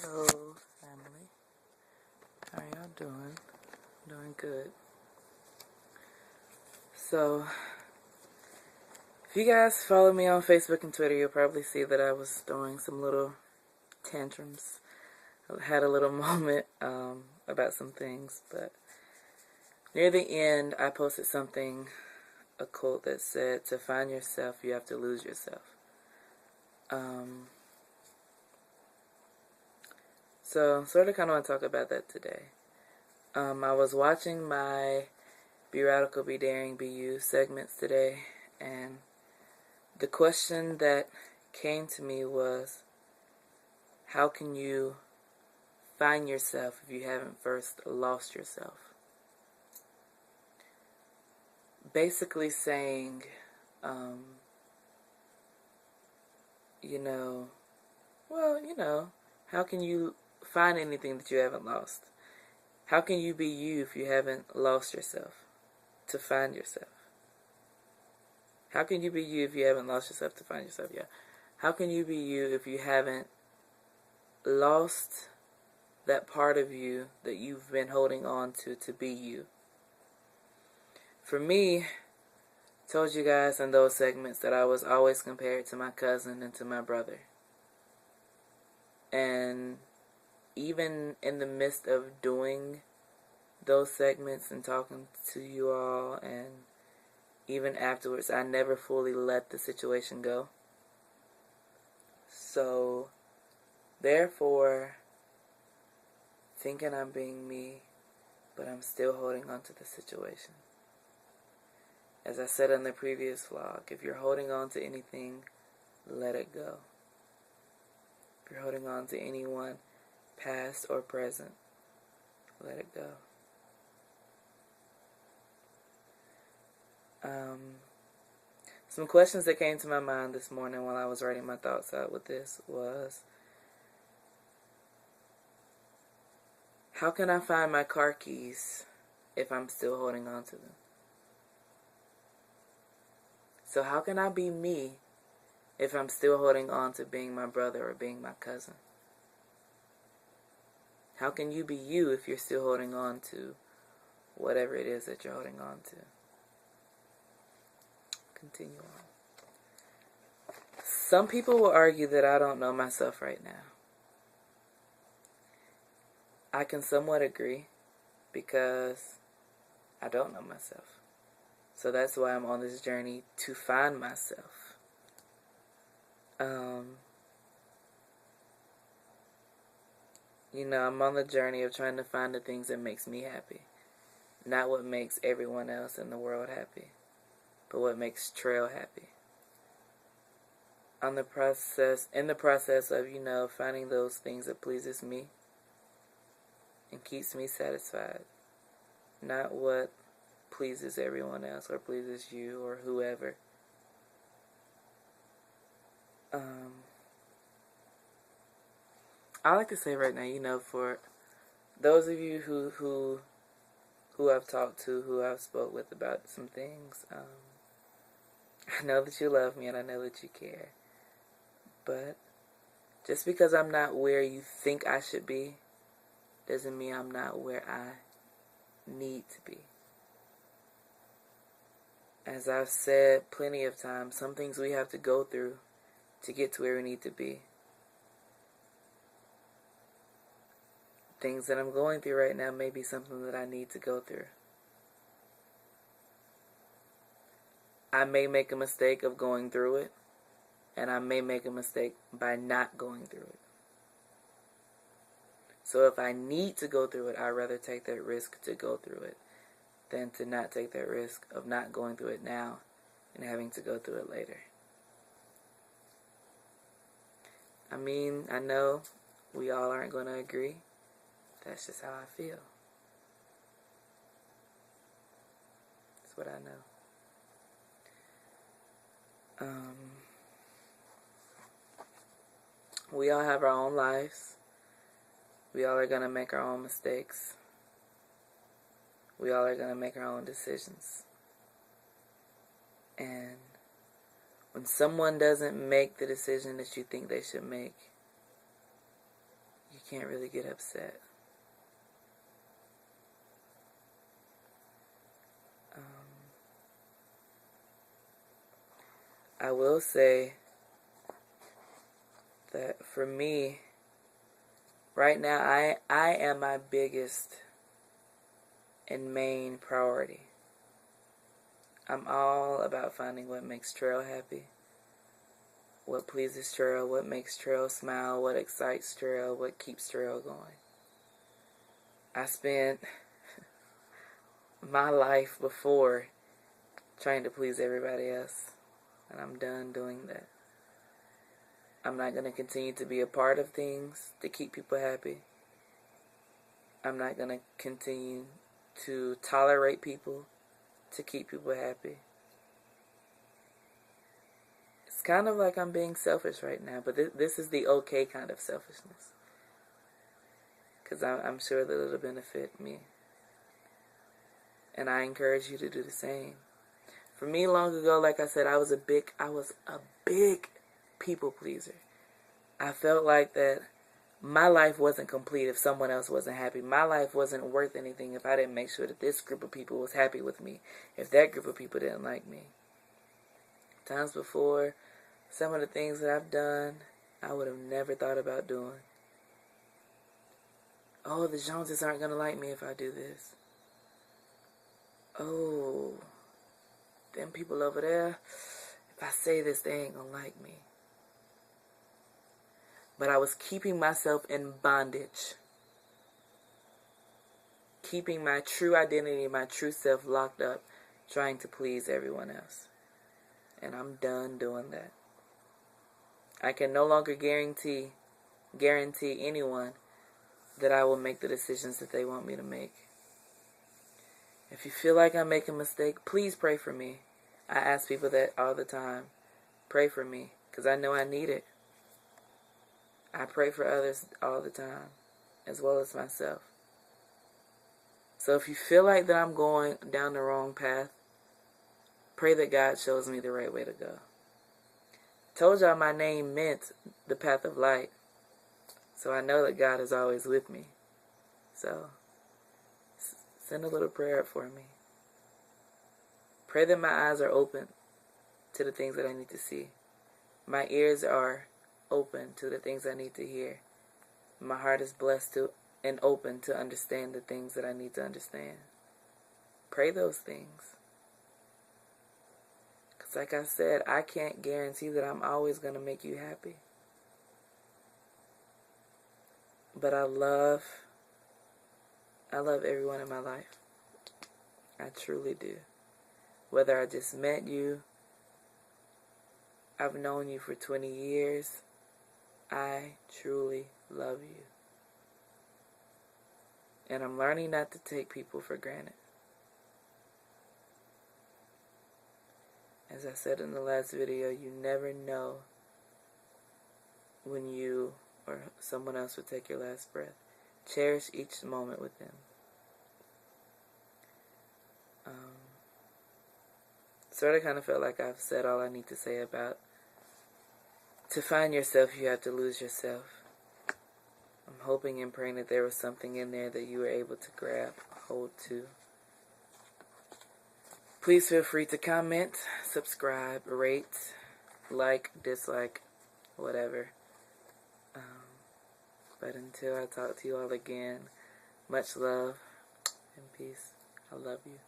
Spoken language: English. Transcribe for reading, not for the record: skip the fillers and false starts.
Hello, family. How y'all doing? Doing good. So, if you guys follow me on Facebook and Twitter, you'll probably see that I was throwing some little tantrums. I had a little moment about some things, but near the end, I posted something, a quote that said, "To find yourself, you have to lose yourself." So, sort of kind of want to talk about that today. I was watching my Be Radical, Be Daring, Be You segments today, and the question that came to me was, how can you find yourself if you haven't first lost yourself? Basically saying, how can you find anything that you haven't lost? How can you be you if you haven't lost yourself to find yourself? How can you be you if you haven't lost yourself to find yourself? Yeah. How can you be you if you haven't lost that part of you that you've been holding on to be you? For me, I told you guys in those segments that I was always compared to my cousin and to my brother. And even in the midst of doing those segments and talking to you all, and even afterwards, I never fully let the situation go. So, therefore, thinking I'm being me, but I'm still holding on to the situation. As I said in the previous vlog, if you're holding on to anything, let it go. If you're holding on to anyone, past or present, let it go. Some questions that came to my mind this morning while I was writing my thoughts out with this was, how can I find my car keys if I'm still holding on to them? So how can I be me if I'm still holding on to being my brother or being my cousin? How can you be you if you're still holding on to whatever it is that you're holding on to? Continue on. Some people will argue that I don't know myself right now. I can somewhat agree because I don't know myself. So that's why I'm on this journey to find myself. I'm on the journey of trying to find the things that makes me happy. Not what makes everyone else in the world happy, but what makes Trail happy. In the process of, finding those things that pleases me and keeps me satisfied. Not what pleases everyone else or pleases you or whoever. I like to say right now, for those of you who I've talked to, who I've spoke with about some things, I know that you love me and I know that you care. But just because I'm not where you think I should be doesn't mean I'm not where I need to be. As I've said plenty of times, some things we have to go through to get to where we need to be. Things that I'm going through right now may be something that I need to go through. I may make a mistake of going through it, and I may make a mistake by not going through it. So if I need to go through it, I'd rather take that risk to go through it than to not take that risk of not going through it now and having to go through it later. I mean, I know we all aren't going to agree. That's just how I feel. That's what I know. We all have our own lives. We all are going to make our own mistakes. We all are going to make our own decisions. And when someone doesn't make the decision that you think they should make, you can't really get upset. I will say that for me, right now, I am my biggest and main priority. I'm all about finding what makes Trail happy, what pleases Trail, what makes Trail smile, what excites Trail, what keeps Trail going. I spent my life before trying to please everybody else, and I'm done doing that. I'm not going to continue to be a part of things to keep people happy. I'm not going to continue to tolerate people to keep people happy. It's kind of like I'm being selfish right now, but this is the okay kind of selfishness. Because I'm sure that it'll benefit me. And I encourage you to do the same. For me, long ago, like I said, I was a big people pleaser. I felt like that my life wasn't complete if someone else wasn't happy. My life wasn't worth anything if I didn't make sure that this group of people was happy with me, if that group of people didn't like me. Times before, some of the things that I've done, I would have never thought about doing. Oh, the Joneses aren't going to like me if I do this. Oh, them people over there, if I say this, they ain't going to like me. But I was keeping myself in bondage. Keeping my true identity, my true self locked up, trying to please everyone else. And I'm done doing that. I can no longer guarantee anyone that I will make the decisions that they want me to make. If you feel like I make a mistake, please pray for me. I ask people that all the time. Pray for me, because I know I need it. I pray for others all the time, as well as myself. So if you feel like that I'm going down the wrong path, pray that God shows me the right way to go. Told y'all my name meant the path of light. So I know that God is always with me. So send a little prayer up for me. Pray that my eyes are open to the things that I need to see. My ears are open to the things I need to hear. My heart is blessed to and open to understand the things that I need to understand. Pray those things. Because like I said, I can't guarantee that I'm always going to make you happy. But I love everyone in my life. I truly do. Whether I just met you, I've known you for 20 years, I truly love you. And I'm learning not to take people for granted. As I said in the last video, you never know when you or someone else will take your last breath. Cherish each moment with them. Sort of kind of felt like I've said all I need to say about to find yourself, you have to lose yourself. I'm hoping and praying that there was something in there that you were able to grab hold to. Please feel free to comment, subscribe, rate, like, dislike, whatever. But until I talk to you all again, much love and peace. I love you.